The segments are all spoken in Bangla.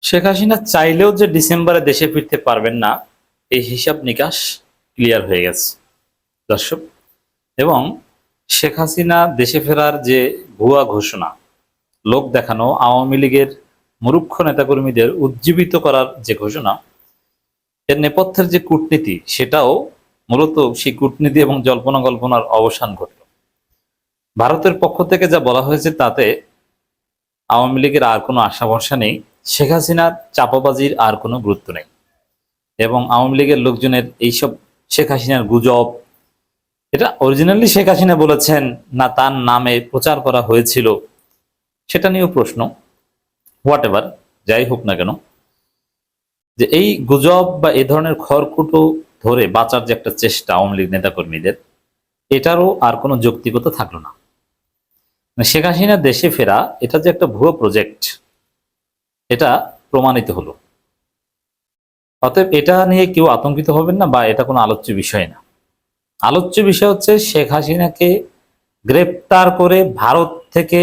শেখ হাসিনা চাইলেও যে ডিসেম্বরে দেশে ফিরতে পারবেন না, এই হিসাব নিকাশ ক্লিয়ার হয়ে গেছে দর্শক। এবং শেখ হাসিনা দেশে ফেরার যে ভুয়া ঘোষণা, লোক দেখানো, আওয়ামী লীগের মূর্খ নেতাকর্মীদের উজ্জীবিত করার যে ঘোষণা, এর নেপথ্যের যে কূটনীতি, সেটাও মূলত সেই কূটনীতি এবং জল্পনা কল্পনার অবসান ঘটল। ভারতের পক্ষ থেকে যা বলা হয়েছে তাতে আওয়ামী লীগের আর কোনো আশা ভরসা নেই, শেখ হাসিনার চাপাবাজির আর কোনো গুরুত্ব নেই। এবং আওয়ামী লীগের লোকজনের এইসব শেখ হাসিনার গুজব, এটা অরিজিনালি শেখ হাসিনা বলেছেন না তার নামে প্রচার করা হয়েছিল, সেটা নিয়েও প্রশ্ন। হোয়াট এভার, যাই হোক না কেন, যে এই গুজব বা এই ধরনের খড়কুটো ধরে বাঁচার যে একটা চেষ্টা আওয়ামী লীগ নেতাকর্মীদের, এটারও আর কোনো যৌক্তিকতা থাকলো না। মানে শেখ হাসিনা দেশে ফেরা এটা যে একটা ভুয়ো প্রজেক্ট, এটা প্রমাণিত হলো। অতএব এটা নিয়ে কেউ আতঙ্কিত হবেন না, বা এটা কোনো আলোচ্য বিষয় না। আলোচ্য বিষয় হচ্ছে শেখ হাসিনাকে গ্রেপ্তার করে ভারত থেকে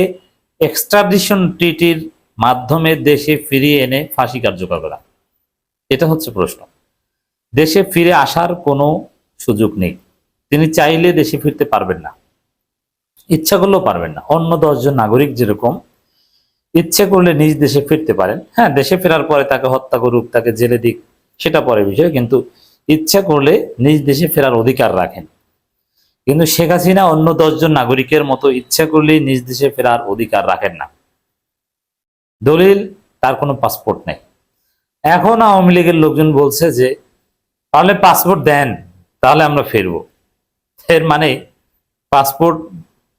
এক্সট্রাডিশন ট্রিটির মাধ্যমে দেশে ফিরিয়ে এনে ফাঁসি কার্যকর করা। এটা হচ্ছে প্রশ্ন। দেশে ফিরে আসার কোনো সুযোগ নেই। তিনি চাইলে দেশে ফিরতে পারবেন না, ইচ্ছা করলেও পারবেন না। অন্য 10 জন নাগরিক যেরকম ইচ্ছে করলে নিজ দেশে ফিরতে পারেন, হ্যাঁ, দেশে ফেরার পরে তাকে হত্যা করুক, তাকে জেলে দিক, সেটা পরে বিষয়, কিন্তু ইচ্ছা করলে নিজ দেশে ফেরার অধিকার রাখেন। কিন্তু শেখ হাসিনা অন্য 10 জন নাগরিকের মতো ইচ্ছা করলেই নিজ দেশে ফেরার অধিকার রাখেন না। দলিল, তার কোনো পাসপোর্ট নেই। এখন আওয়ামী লীগের লোকজন বলছে যে তাহলে পাসপোর্ট দেন, তাহলে আমরা ফিরবো। এর মানে পাসপোর্ট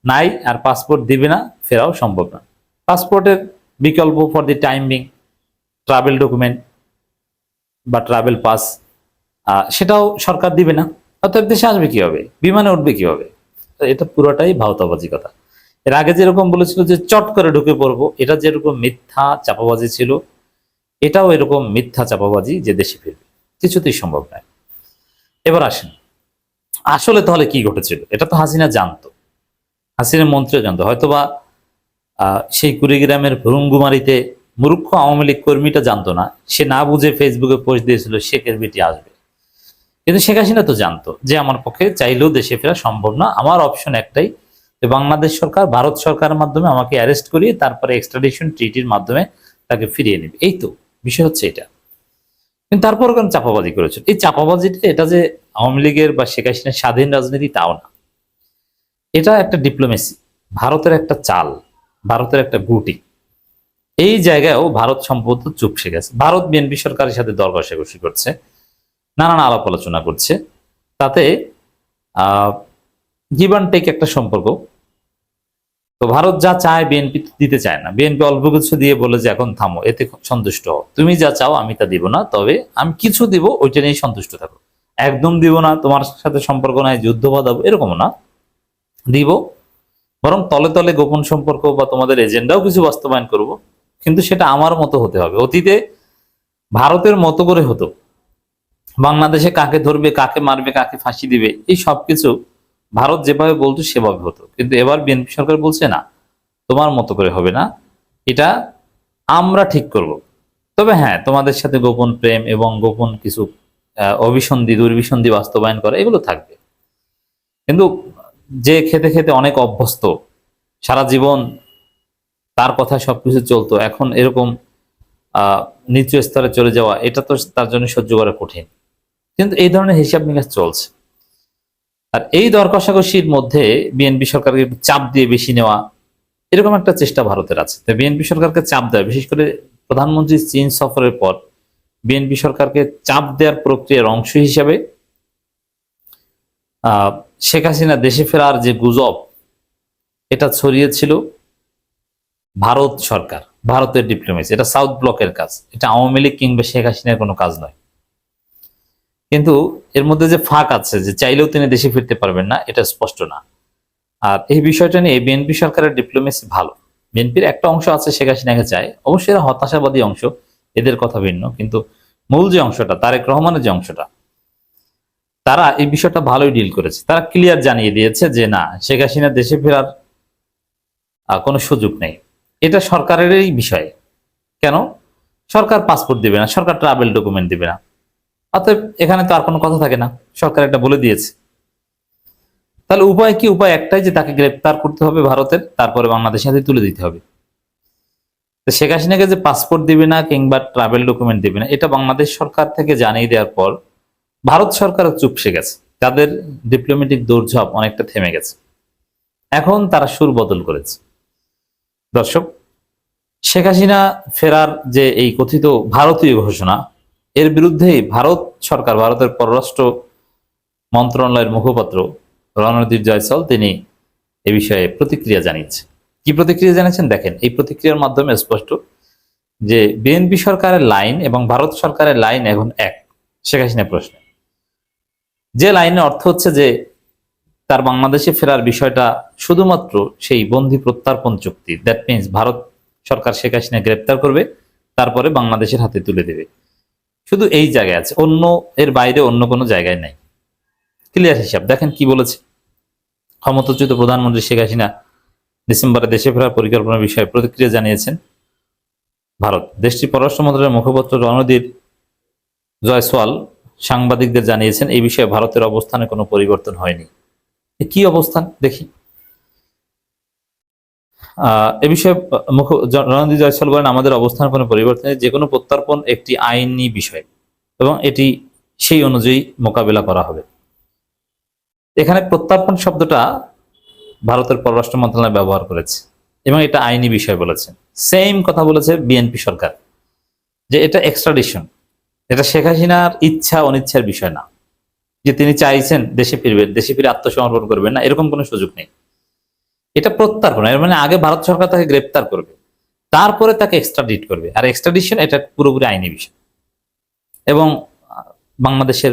নাই, আর পাসপোর্ট দিবে না, ফেরাও সম্ভব না। পাসপোর্টের বিকল্প for the time being travel document বা ট্রাভেল পাস, সেটাও সরকার দিবে না। অতএব দেশে আসবে কিভাবে, বিমানে উঠবে কিভাবে? এটা পুরোটাই ভাওতাবাজি কথা। এর আগে যেরকম বলেছিল যে চট করে ঢুকে পড়বো, এটা যেরকম মিথ্যা চাপাবাজি ছিল, এটাও এরকম মিথ্যা চাপাবাজি যে দেশে ফিরবে, কিছুতেই সম্ভব নয়। এবার আসেন, আসলে তাহলে কি ঘটেছিল? এটা তো হাসিনা জানতো, হাসিনা মন্ত্রীও জানতো। হয়তোবা সেই কুড়িগ্রামের ভুরুঙ্গুমারিতে মূর্খ আওয়ামী লীগ কর্মীটা জানতো না, সে না বুঝে ফেসবুকে পোস্ট দিয়েছিল শেখের বেটি আসবে। কিন্তু শেখ হাসিনা তো জানতো যে আমার পক্ষে চাইলেও দেশে ফেরা সম্ভব না, আমার অপশন একটাই, যে বাংলাদেশ সরকার ভারত সরকারের মাধ্যমে আমাকে অ্যারেস্ট করিয়ে তারপরে এক্সট্রাডিশন ট্রিটির মাধ্যমে তাকে ফিরিয়ে নেবে। এই তো বিষয় হচ্ছে এটা। কিন্তু তারপর কেন চাপাবাজি করেছিল? এই চাপাবাজিটা এটা যে আওয়ামী লীগের বা শেখ হাসিনার স্বাধীন রাজনীতি তাও না, এটা একটা ডিপ্লোমেসি, ভারতের একটা চাল, ভারতের একটা গুটি। এই জায়গায়ও ভারত সম্ভবত চুপসে গেছে। ভারত বিএনপি সরকারের সাথে দর কষাকষি করছে, নানান আলাপ আলোচনা করছে, তাতে গিভ অ্যান্ড টেক একটা সম্পর্ক। তো ভারত যা চায় বিএনপি দিতে চায় না, বিএনপি অল্প কিছু দিয়ে বলে যে এখন থামো, এতে সন্তুষ্ট হও, তুমি যা চাও আমি তা দিব না, তবে আমি কিছু দিব, ওইটা নিয়ে সন্তুষ্ট থাকো। একদম দিব না, তোমার সাথে সম্পর্ক নাই, যুদ্ধ বাঁধাবো, এরকম না, দিব, বরং তলে তলে গোপন সম্পর্ক বা তোমাদের এজেন্ডাও কিছু বাস্তবায়ন করব, কিন্তু সেটা আমার মতো হতে হবে। অতীতে ভারতের মতো করে হতো, বাংলাদেশে কাকে ধরবে, কাকে মারবে, কাকে ফাঁসি দিবে, এই সবকিছু ভারত যেভাবে বলতো সেভাবে হতো। কিন্তু এবার বিএনপি সরকার বলছে না, তোমার মতো করে হবে না, এটা আমরা ঠিক করব। তবে হ্যাঁ, তোমাদের সাথে গোপন প্রেম এবং গোপন কিছু অভিসন্ধি দুর্বিসন্ধি বাস্তবায়ন করা, এগুলো থাকবে। কিন্তু যে খেতে খেতে অনেক অভ্যস্ত, সারা জীবন তার কথায় সবকিছু চলতো, এখন এরকম নিচু স্তরে চলে যাওয়া, এটা তো তার জন্য সহ্য করা কঠিন। কিন্তু এই ধরনের হিসাব নিকাশ চলছে। আর এই দর কষাকষির মধ্যে বিএনপি সরকারকে চাপ দিয়ে বেশি নেওয়া, এরকম একটা চেষ্টা ভারতের আছে। তো বিএনপি সরকারকে চাপ দেয়, বিশেষ করে প্রধানমন্ত্রী চীন সফরের পর বিএনপি সরকারকে চাপ দেওয়ার প্রক্রিয়ার অংশ হিসাবে শেখ হাসিনা দেশে ফেরার যে গুজব, এটা ছড়িয়েছিল ভারত সরকার, ভারতের ডিপ্লোমেসি। এটা সাউথ ব্লকের কাজ, এটা আওয়ামী লীগ কিংবা শেখ হাসিনার কোনো কাজ নয়। কিন্তু এর মধ্যে যে ফাঁক আছে, যে চাইলেও তিনি দেশে ফিরতে পারবেন না, এটা স্পষ্ট না। আর এই বিষয়টা নিয়ে বিএনপি সরকারের ডিপ্লোমেসি ভালো। বিএনপির একটা অংশ আছে শেখ হাসিনাকে চায়, অবশ্যই এরা হতাশাবাদী অংশ, এদের কথা ভিন্ন, কিন্তু মূল যে অংশটা, তারেক রহমানের যে অংশটা, তারা এই বিষয়টা ভালোই ডিল করেছে। তারা ক্লিয়ার জানিয়ে দিয়েছে যে না, শেখ হাসিনা দেশে ফেরার কোনো সুযোগ নেই। এটা সরকারেরই বিষয়। কেন? সরকার পাসপোর্ট দিবে না, সরকার ট্রাভেল ডকুমেন্ট দিবে না। অতএব এখানে তো আর কোনো কথা থাকে না, সরকার একটা বলে দিয়েছে। তাহলে উপায় কি? উপায় একটাই, যে তাকে গ্রেপ্তার করতে হবে ভারতের, তারপরে বাংলাদেশের হাতে তুলে দিতে হবে। তো শেখ হাসিনাকে যে পাসপোর্ট দিবে না কিংবা ট্রাভেল ডকুমেন্ট দিবে না, এটা বাংলাদেশ সরকার থেকে জানিয়ে দেওয়ার পর ভারত সরকারও চুপসে গেছে, তাদের ডিপ্লোম্যাটিক দৌড়ঝাঁপ অনেকটা থেমে গেছে। এখন তারা সুর বদল করেছে। দর্শক, শেখ হাসিনা ফেরার যে এই কথিত ভারতীয় ঘোষণা, এর বিরুদ্ধেই ভারত সরকার, ভারতের পররাষ্ট্র মন্ত্রণালয়ের মুখপাত্র রণদীপ জয়সওয়াল, তিনি এ বিষয়ে প্রতিক্রিয়া জানিয়েছে। কি প্রতিক্রিয়া জানিয়েছেন দেখেন। এই প্রতিক্রিয়ার মাধ্যমে স্পষ্ট যে বিএনপি সরকারের লাইন এবং ভারত সরকারের লাইন এখন এক শেখ হাসিনা প্রশ্নে। যে লাইনের অর্থ হচ্ছে যে তার বাংলাদেশে ফেরার বিষয়টা শুধুমাত্র সেই বন্দি প্রত্যার্পণ চুক্তি, দ্যাট মিনস ভারত সরকার শেখ হাসিনা গ্রেপ্তার করবে, তারপরে বাংলাদেশের হাতে তুলে দেবে, শুধু এই জায়গায় আছে, অন্য এর বাইরে অন্য কোনো জায়গায় নাই। ক্লিয়ার হিসাব। দেখেন কি বলেছে। ক্ষমতাচ্যুত প্রধানমন্ত্রী শেখ হাসিনা ডিসেম্বরে দেশে ফেরার পরিকল্পনার বিষয়ে প্রতিক্রিয়া জানিয়েছেন ভারত। দেশটির পররাষ্ট্র মন্ত্রণালয়ের মুখপাত্র রণদীপ জয়সওয়াল সাংবাদিকদের জানিয়েছেন, এই বিষয়ে ভারতের অবস্থানে কোনো পরিবর্তন হয়নি। কি অবস্থান দেখি। এ বিষয়ে রণদীপ জয়সওয়াল বলেন, আমাদের অবস্থান কোনো পরিবর্তন নেই, যে কোনো প্রত্যর্পণ একটি আইনি বিষয় এবং এটি সেই অনুযায়ী মোকাবেলা করা হবে। এখানে প্রত্যর্পণ শব্দটা ভারতের পররাষ্ট্র মন্ত্রণালয় ব্যবহার করেছে এবং এটা আইনি বিষয় বলেছেন। সেম কথা বলেছে বিএনপি সরকার, যে এটা এক্সট্রাডিশন, এটা শেখ হাসিনার ইচ্ছা অনিচ্ছার বিষয় না, যে তিনি চাইছেন দেশে ফিরবেন, দেশে ফিরে আত্মসমর্পণ করবেন না, এরকম কোনো সুযোগ নেই। এটা প্রত্যার্পণ, এর মানে আগে ভারত সরকার তাকে গ্রেপ্তার করবে, তারপরে তাকে এক্সট্রাডিট করবে। আর এক্সট্রাডিশন এটা পুরোপুরি আইনি বিষয়। এবং বাংলাদেশের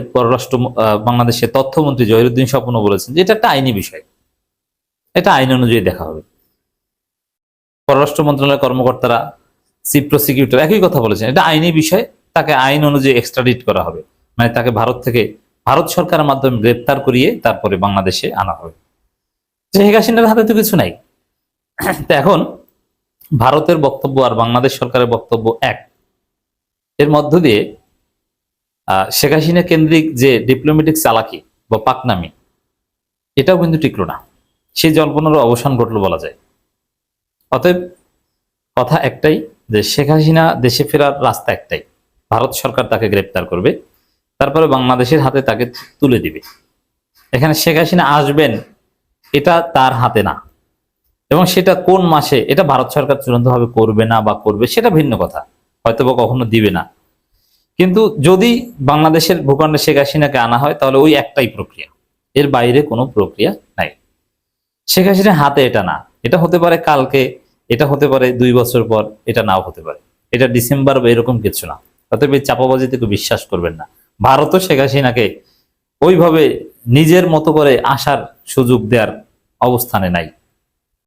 বাংলাদেশের তথ্যমন্ত্রী জহিরুদ্দিন স্বপনও বলেছেন যে এটা একটা আইনি বিষয়, এটা আইন অনুযায়ী দেখা হবে। পররাষ্ট্র মন্ত্রণালয়ের কর্মকর্তারা, চিফ প্রসিকিউটর একই কথা বলেছেন, এটা আইনি বিষয়, তাকে আইন অনুযায়ী এক্সট্রাডিট করা হবে, মানে তাকে ভারত সরকারের মাধ্যমে গ্রেপ্তার করিয়ে তারপরে বাংলাদেশে আনা হবে। শেখ হাসিনার হাতে তো কিছু নাই। তো এখন ভারতের বক্তব্য আর বাংলাদেশ সরকারের বক্তব্য এক, এর মধ্য দিয়ে শেখ হাসিনা কেন্দ্রিক যে ডিপ্লোম্যাটিক চালাকি বা পাকনামি, এটাও কিন্তু টিকলো না, সেই জল্পনারও অবসান ঘটলো বলা যায়। অতএব কথা একটাই, যে শেখ হাসিনা দেশে ফেরার রাস্তা একটাই, ভারত সরকার তাকে গ্রেপ্তার করবে, তারপরে বাংলাদেশের হাতে তাকে তুলে দিবে। এখানে শেখ হাসিনা আসবেন এটা তার হাতে না, এবং সেটা কোন মাসে এটা ভারত সরকার চূড়ান্তভাবে করবে না বা করবে সেটা ভিন্ন কথা, হয়তো বা কখনো দিবে না। কিন্তু যদি বাংলাদেশের ভূখণ্ডে শেখ হাসিনাকে আনা হয় তাহলে ওই একটাই প্রক্রিয়া, এর বাইরে কোনো প্রক্রিয়া নাই। শেখ হাসিনার হাতে এটা না, এটা হতে পারে কালকে, এটা হতে পারে 2 বছর পর, এটা নাও হতে পারে, এটা ডিসেম্বর বা এরকম কিছু না। অতএব এই চাপাবাজিতে বিশ্বাস করবেন না। ভারতও শেখ হাসিনাকে ওইভাবে নিজের মতো করে আসার সুযোগ দেওয়ার অবস্থানে নাই।